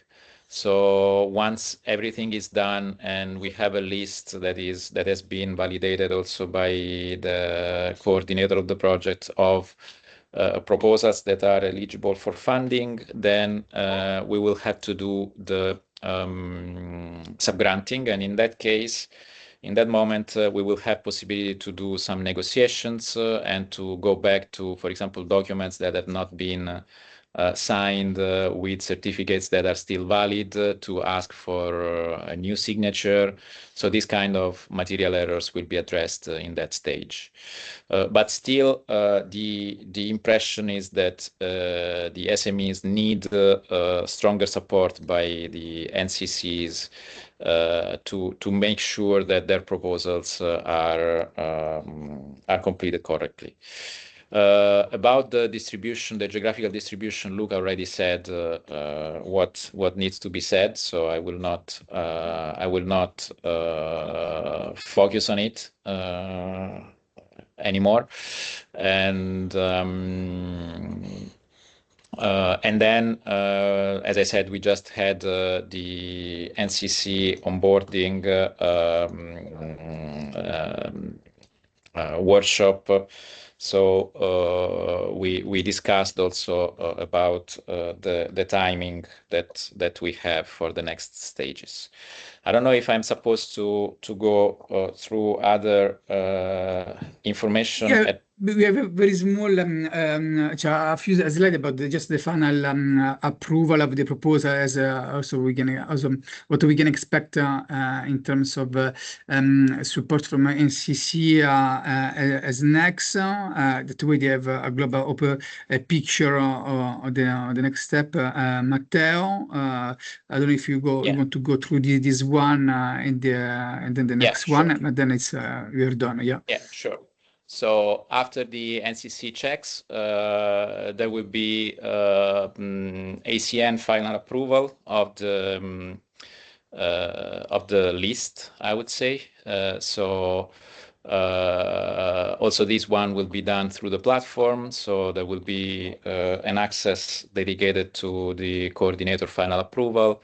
So once everything is done and we have a list that has been validated also by the coordinator of the project of proposals that are eligible for funding, then we will have to do the subgranting, and in that case, in that moment, we will have possibility to do some negotiations and to go back to, for example, documents that have not been signed with certificates that are still valid, to ask for a new signature. So these kind of material errors will be addressed in that stage. But still, the impression is that the SMEs need stronger support by the NCCs to make sure that their proposals are completed correctly. About the distribution, the geographical distribution, Luca already said what needs to be said, so I will not focus on it anymore. And then, as I said, we just had the NCC onboarding workshop. So we discussed also about the timing that we have for the next stages. I don't know if I'm supposed to go through other information. We have a very small, a few slides about just the final approval of the proposal, as also what we can expect in terms of support from NCC as next. That way they have a global picture of the next step. Matteo, I don't know if you want to go through this one and then the next one, but then it's we're done. Yeah, sure. So after the NCC checks, there will be ACN final approval of the list, I would say. Also this one will be done through the platform. So there will be an access dedicated to the coordinator final approval,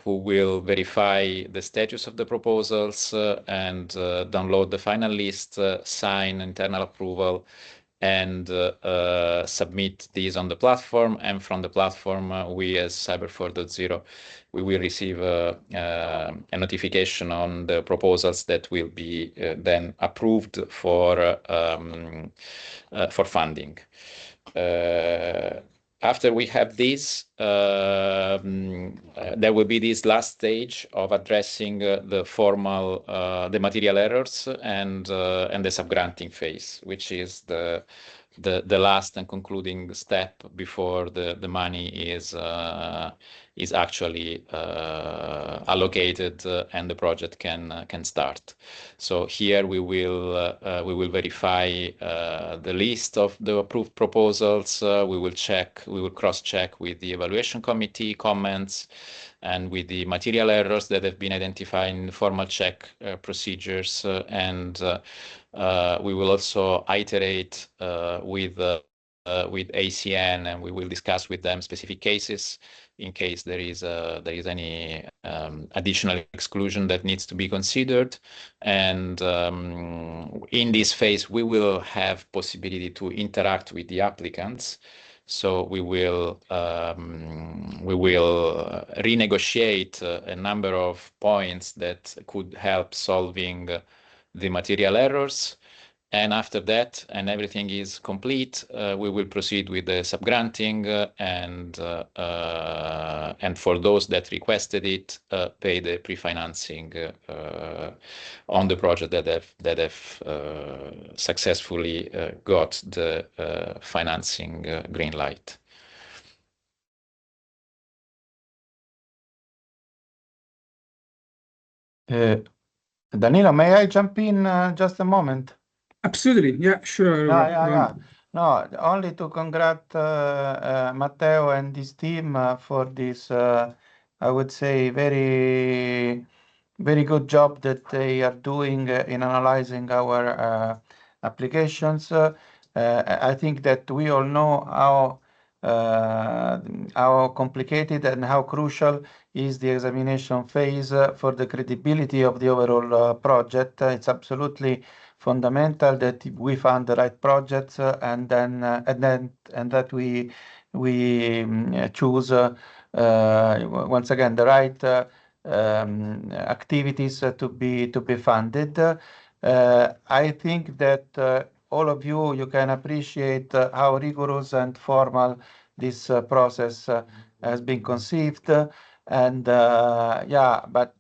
who will verify the status of the proposals and download the final list, sign internal approval, and submit these on the platform. And from the platform, we as Cyber 4.0, we will receive a notification on the proposals that will be then approved for funding. After we have this, there will be this last stage of addressing the formal, the material errors and the subgranting phase, which is the last and concluding step before the money is actually allocated and the project can start. So here we will verify the list of the approved proposals. We will cross-check with the evaluation committee comments and with the material errors that have been identified in formal check procedures, and we will also iterate with ACN, and we will discuss with them specific cases in case there is any additional exclusion that needs to be considered. And in this phase, we will have possibility to interact with the applicants. So we will renegotiate a number of points that could help solving the material errors. And after that, and everything is complete, we will proceed with the subgranting, and for those that requested it, pay the pre-financing on the project that have successfully got the financing green light. Danilo, may I jump in just a moment? absolutely. Yeah, sure. No, only to congratulate Matteo and his team for this, I would say, very, very good job that they are doing in analyzing our applications. I think that we all know how complicated and how crucial is the examination phase for the credibility of the overall project. It's absolutely fundamental that we found the right projects and that we choose once again the right activities to be funded. I think that all of you can appreciate how rigorous and formal this process has been conceived, and but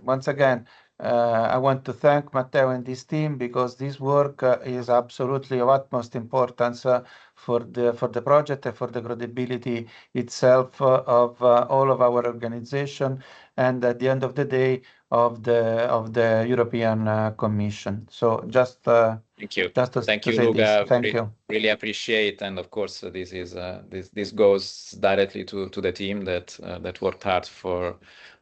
once again, I want to thank Matteo and his team, because this work is absolutely of utmost importance for the project and for the credibility itself of all of our organization, and at the end of the day of the European Commission. So just thank you. Thank you, Luca. Thank you. Really appreciate, and of course, this goes directly to the team that worked hard for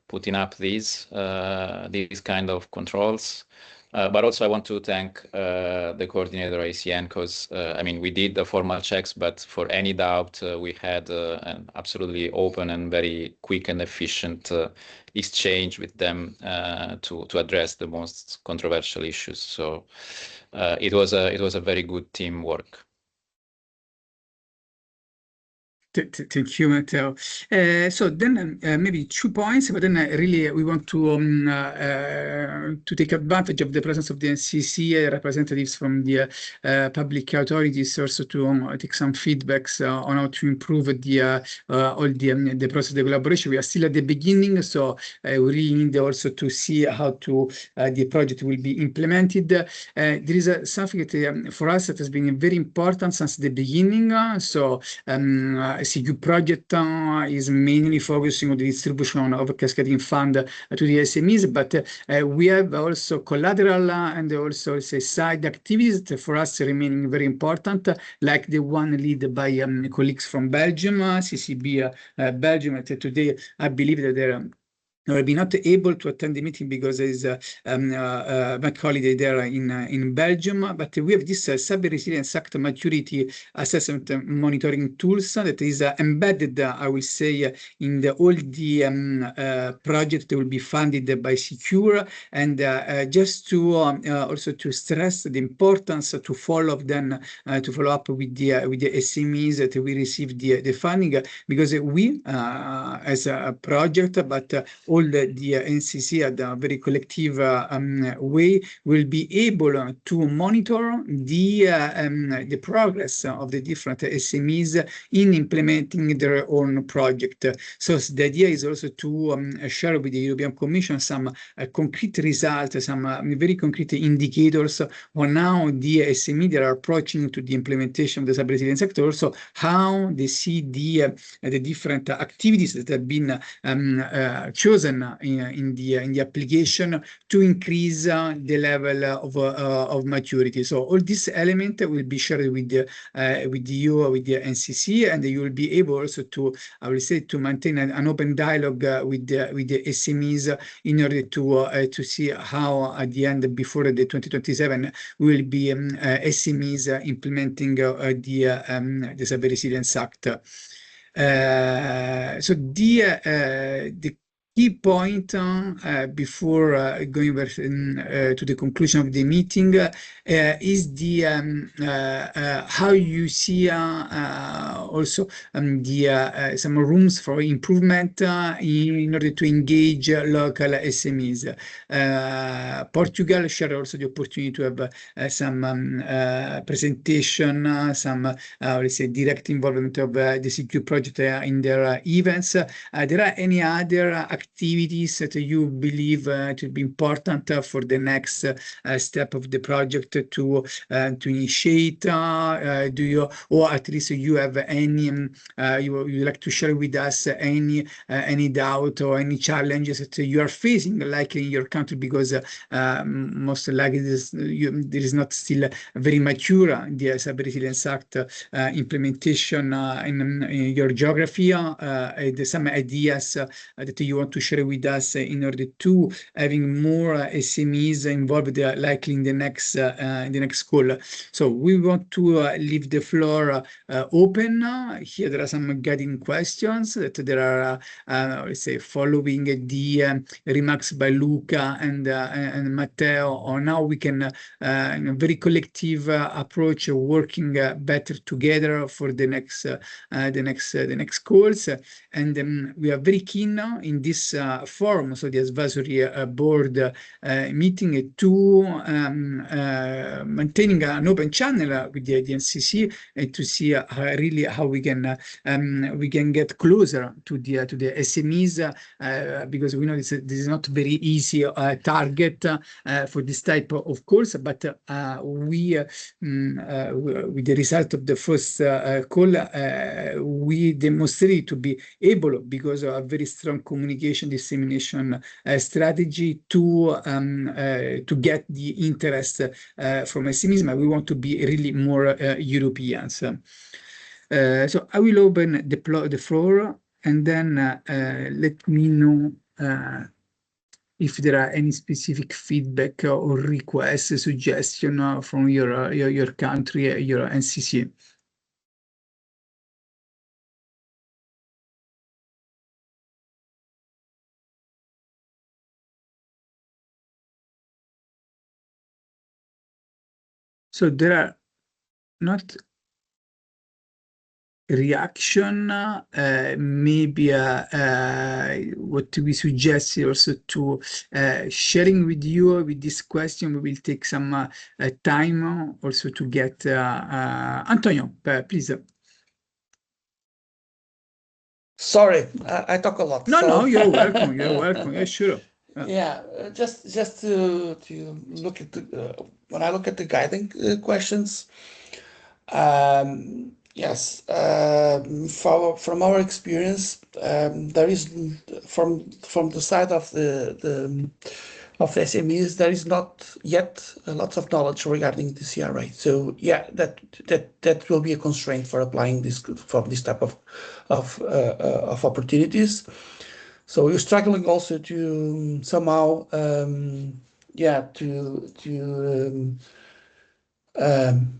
putting up these kind of controls. But also I want to thank the coordinator ACN, because I mean, we did the formal checks, but for any doubt, we had an absolutely open and very quick and efficient exchange with them to address the most controversial issues. So it was a very good teamwork. Thank you, Matteo. So then maybe 2 points, but then really we want to take advantage of the presence of the NCC representatives from the public authorities, also to take some feedbacks on how to improve the all the process of collaboration. We are still at the beginning, so we really need also to see how to the project will be implemented. There is something that for us that has been very important since the beginning. So CQ project is mainly focusing on the distribution of cascading fund to the SMEs, but we have also collateral and also say side activities that for us remaining very important, like the one led by colleagues from Belgium, CCB Belgium. And today, I believe that they're I will be not able to attend the meeting because there is a bank holiday there in Belgium, but we have this Cyber Resilience Act maturity assessment monitoring tools that is embedded, I will say, in all the projects that will be funded by Secure, and just to also to stress the importance to follow up then to follow up with the SMEs that we receive the funding, because we as a project, but all the NCC at a very collective way will be able to monitor the progress of the different SMEs in implementing their own project. So the idea is also to share with the European Commission some concrete results, some very concrete indicators on how the SME that are approaching to the implementation of the cyber resilience sector, also how they see the different activities that have been chosen in the application to increase the level of maturity. So all this element will be shared with you, with the NCC, and you will be able also to, I will say, to maintain an open dialogue with the SMEs in order to see how at the end, before the 2027, will be SMEs implementing the Cyber Resilience Act. So the key point before going to the conclusion of the meeting is the how you see also some rooms for improvement in order to engage local SMEs. Portugal shared also the opportunity to have some presentation, some let's say direct involvement of the CQ project in their events. There are any other activities that you believe to be important for the next step of the project to initiate? Do you, or at least you have any you like to share with us any doubt or any challenges that you are facing, like in your country, because most likely there is not still very mature the Cyber Resilience Act implementation in your geography. Some ideas that you want to share with us in order to having more SMEs involved likely in the next call. So we want to leave the floor open. Here there are some guiding questions that there are, let's say, following the remarks by Luca and Matteo on how we can, in a very collective approach, working better together for the next calls. And we are very keen in this forum, so the advisory board meeting, to maintaining an open channel with the NCC and to see really how we can get closer to the SMEs, because we know this is not very easy target for this type of course, but we with the result of the first call, we demonstrate to be able, because of a very strong communication dissemination strategy, to get the interest from SMEs. We want to be really more Europeans. So I will open the floor, and then let me know if there are any specific feedback or requests, suggestion from your country, your NCC. So there are not reaction. Maybe what we suggest also to sharing with you with this question. We will take some time also to get Antonio, please. Sorry, I talk a lot. No, you're welcome. You're welcome. Yeah, sure. Yeah, just to look at when I look at the guiding questions. Yes, from our experience, there is from the side of the SMEs, there is not yet lots of knowledge regarding the CRA. So yeah, that will be a constraint for applying this type of opportunities. So we're struggling also to somehow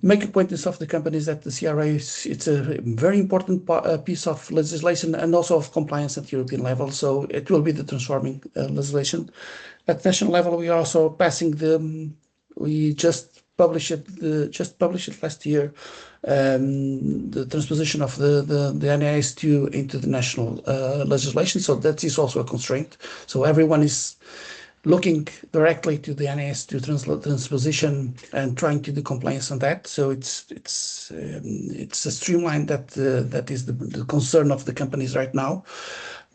make acquaintance of the companies that the CRA it's a very important piece of legislation and also of compliance at European level. So it will be the transforming legislation. At national level, we are also passing we just published it last year, the transposition of the NIS2 into the national legislation. So that is also a constraint. So everyone is looking directly to the NIS2 transposition and trying to do compliance on that. So it's a streamline that is the concern of the companies right now.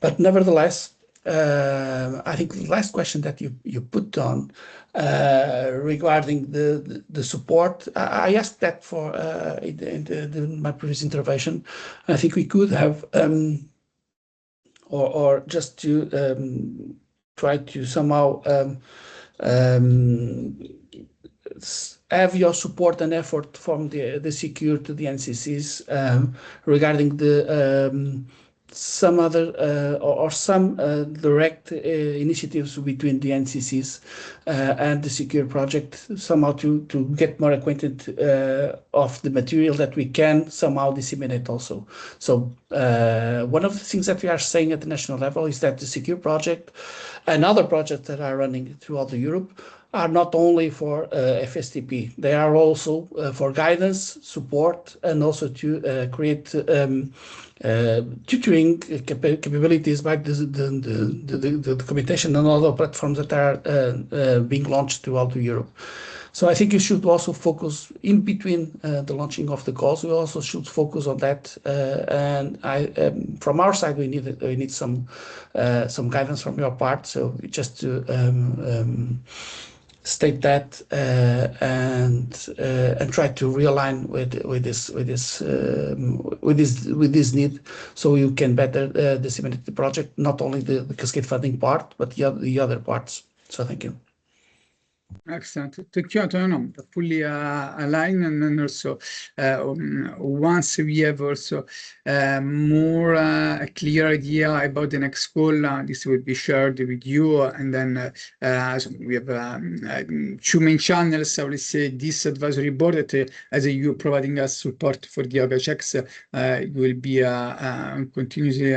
But nevertheless, I think the last question that you put on regarding the support, I asked that for in my previous intervention. I think we could have or just to try to somehow have your support and effort from the secure to the NCCs regarding the some other or some direct initiatives between the NCCs and the secure project, somehow to get more acquainted of the material that we can somehow disseminate also. So one of the things that we are saying at the national level is that the secure project and other projects that are running throughout Europe are not only for FSTP, they are also for guidance, support, and also to create tutoring capabilities by the documentation and other platforms that are being launched throughout Europe. So I think you should also focus in between the launching of the calls. We also should focus on that, and from our side, we need some guidance from your part. So just to state that and try to realign with this need, so you can better disseminate the project, not only the cascade funding part, but the other parts. So thank you. Excellent. Thank you, Antonio. Fully aligned, and then also once we have also more a clear idea about the next call, this will be shared with you, and then we have two main channels. I will say this advisory board that as you providing us support for the yoga checks, will be continuously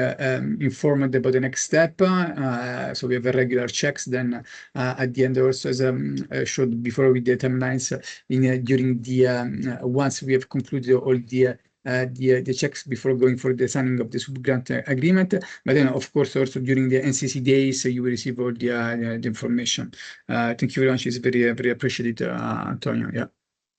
informed about the next step. So we have a regular checks. Then at the end also as showed before with the timelines during the once we have concluded all the checks before going for the signing of the sub-grant agreement. But then, of course, also during the NCC days, you will receive all the information. Thank you very much. It's very, very appreciated, Antonio. Yeah.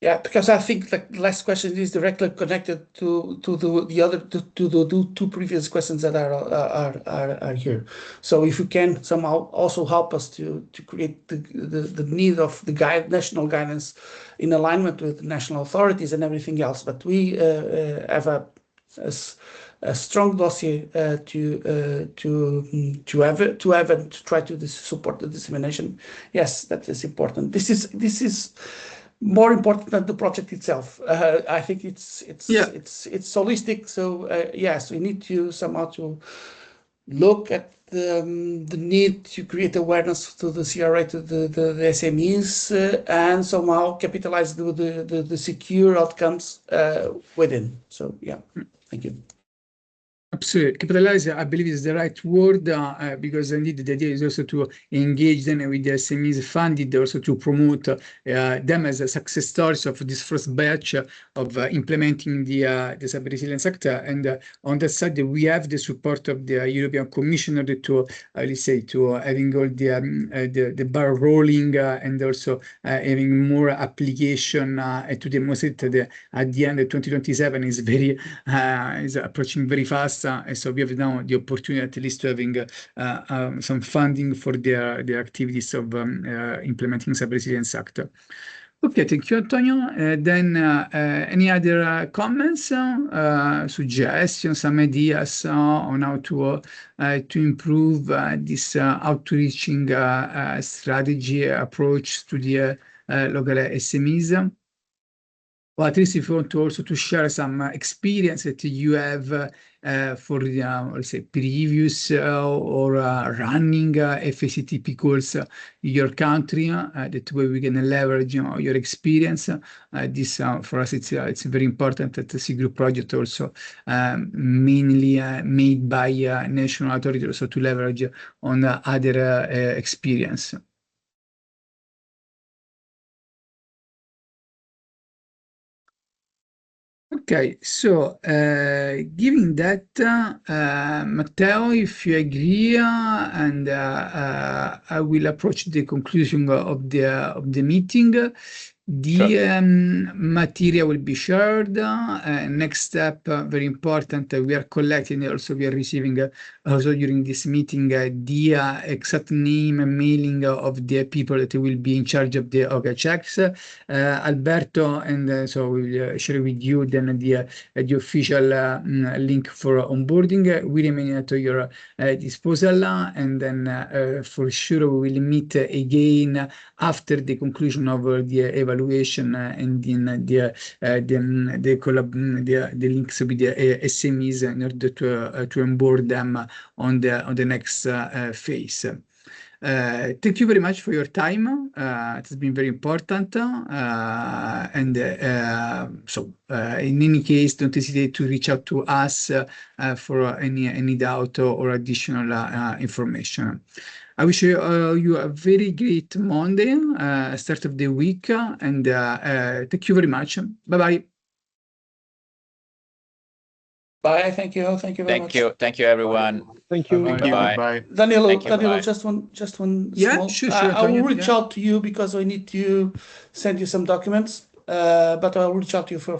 Yeah, because I think the last question is directly connected to the two previous questions that are here. So if you can somehow also help us to create the need of the national guidance in alignment with national authorities and everything else, but we have a strong dossier to have and to try to support the dissemination. Yes, that is important. This is more important than the project itself. I think it's holistic. So yes, we need to somehow to look at the need to create awareness to the CRA, to the SMEs, and somehow capitalize the secure outcomes within. So yeah, thank you. Absolutely. Capitalize, I believe, is the right word because indeed the idea is also to engage them with the SMEs funded, also to promote them as a success stories of this first batch of implementing the Cyber Resilience Act. And on that side, we have the support of the European Commission in order to, let's say, to having all the bar rolling and also having more application to demonstrate that at the end of 2027 is very is approaching very fast. And so we have now the opportunity at least to having some funding for their activities of implementing Cyber Resilience Act. Okay, thank you, Antonio. Then any other comments, suggestions, some ideas on how to improve this outreaching strategy approach to the local SMEs? Well, at least if you want to also to share some experience that you have for let's say previous or running FSTP calls in your country, that way we can leverage your experience. This for us it's very important that the C Group project also mainly made by national authorities, also to leverage on other experience. Okay, so given that, Matteo, if you agree, and I will approach the conclusion of the meeting. The material will be shared. Next step, very important, we are collecting, also we are receiving also during this meeting the exact name and mailing of the people that will be in charge of the OGA checks. Alberto, and so we'll share with you then the official link for onboarding. We remain at your disposal, and then for sure we will meet again after the conclusion of the evaluation and in the links with the SMEs in order to onboard them on the next phase. Thank you very much for your time. It has been very important. And so in any case, don't hesitate to reach out to us for any doubt or additional information. I wish you a very great Monday, start of the week, and thank you very much. Bye-bye. Bye. Thank you. Thank you very much. Thank you, everyone. Thank you. Bye-bye. Danilo, bye. just one Yeah, small. sure, I will Antonio, reach out to you because I need to send you some documents. But I'll reach out to you for